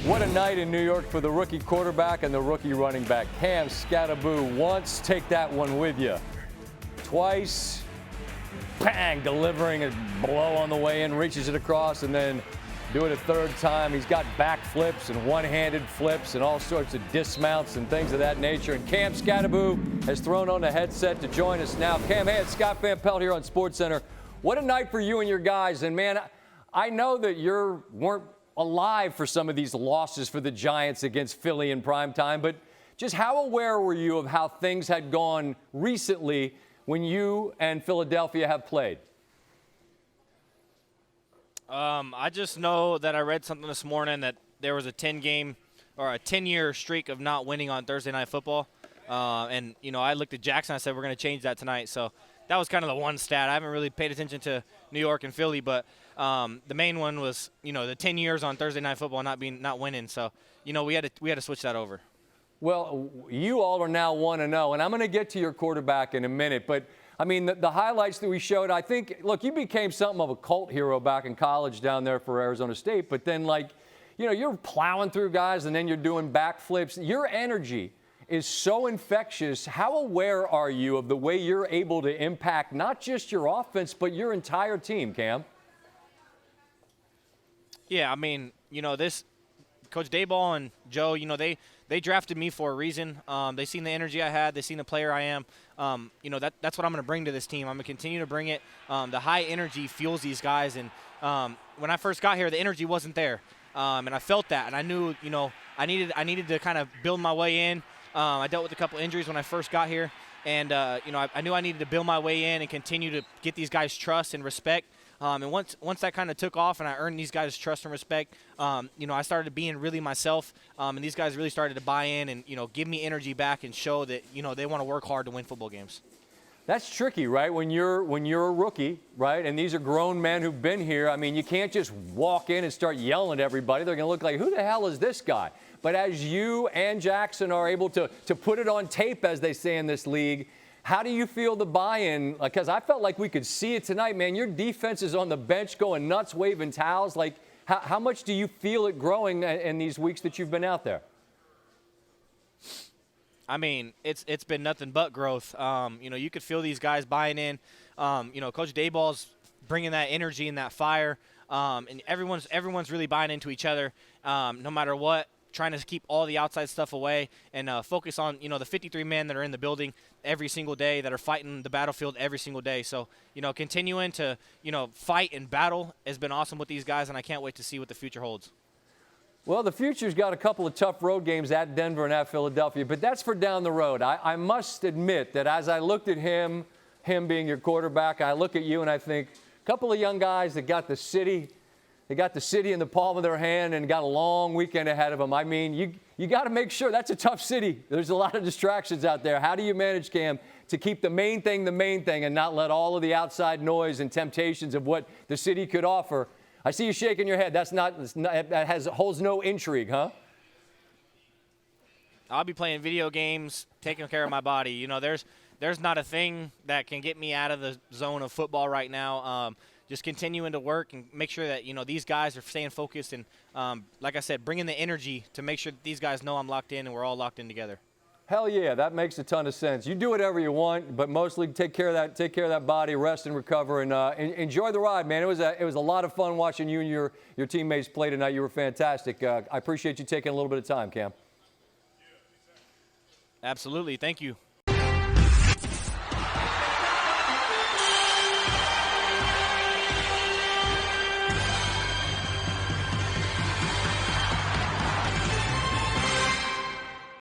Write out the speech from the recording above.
What a night in New York for the rookie quarterback and the rookie running back. Cam Skattebo. Once, take that one with you. Twice, bang, delivering a blow on the way in, reaches it across, and then do it a third time. He's got back flips and one-handed flips and all sorts of dismounts and things of that nature. And Cam Skattebo has thrown on the headset to join us now. Cam, hey, it's Scott Van Pelt here on SportsCenter. What a night for you and your guys. And, man, I know that you weren't alive for some of these losses for the Giants against Philly in primetime, but just how aware were you of how things had gone recently when you and Philadelphia have played? I just know that I read something this morning that there was a 10-year streak of not winning on Thursday Night Football. And, you know, I looked at Jackson. I said, we're going to change that tonight. So that was kind of the one stat. I haven't really paid attention to New York and Philly, but the main one was, you know, the 10 years on Thursday Night Football not winning. So, you know, we had to switch that over. Well, you all are now 1-0, and I'm going to get to your quarterback in a minute. But, I mean, the highlights that we showed, I think, look, you became something of a cult hero back in college down there for Arizona State. But then, like, you know, you're plowing through guys, and then you're doing backflips. Your energy is so infectious. How aware are you of the way you're able to impact not just your offense, but your entire team, Cam? Yeah, I mean, you know, Coach Dayball and Joe, you know, they drafted me for a reason. They seen the energy I had. They seen the player I am. You know, that's what I'm going to bring to this team. I'm going to continue to bring it. The high energy fuels these guys. And when I first got here, the energy wasn't there. And I felt that. And I knew, you know, I needed to kind of build my way in. I dealt with a couple injuries when I first got here. And, you know, I knew I needed to build my way in and continue to get these guys' trust and respect. And once that kind of took off and I earned these guys' trust and respect, you know, I started being really myself. And these guys really started to buy in and, you know, give me energy back and show that, you know, they want to work hard to win football games. That's tricky, right? When you're a rookie, right? And these are grown men who've been here. I mean, you can't just walk in and start yelling at everybody. They're going to look like, who the hell is this guy? But as you and Jackson are able to put it on tape, as they say in this league, how do you feel the buy-in? Because I felt like we could see it tonight, man. Your defense is on the bench going nuts, waving towels. Like, how much do you feel it growing in these weeks that you've been out there? I mean, it's been nothing but growth. You know, you could feel these guys buying in. You know, Coach Dayball's bringing that energy and that fire, and everyone's really buying into each other, no matter what. Trying to keep all the outside stuff away and focus on, you know, the 53 men that are in the building every single day that are fighting the battlefield every single day. So, you know, continuing to, you know, fight and battle has been awesome with these guys, and I can't wait to see what the future holds. Well, the future's got a couple of tough road games at Denver and at Philadelphia, but that's for down the road. I must admit that as I looked at him being your quarterback, I look at you and I think a couple of young guys that got the city. They got the city in the palm of their hand and got a long weekend ahead of them. I mean, you got to make sure. That's a tough city. There's a lot of distractions out there. How do you manage, Cam, to keep the main thing and not let all of the outside noise and temptations of what the city could offer? I see you shaking your head. That holds no intrigue, huh? I'll be playing video games, taking care of my body. You know, there's not a thing that can get me out of the zone of football right now. Just continuing to work and make sure that, you know, these guys are staying focused and, like I said, bringing the energy to make sure that these guys know I'm locked in and we're all locked in together. Hell yeah, that makes a ton of sense. You do whatever you want, but mostly take care of that body, rest and recover, and enjoy the ride, man. It was a lot of fun watching you and your teammates play tonight. You were fantastic. I appreciate you taking a little bit of time, Cam. Absolutely. Thank you.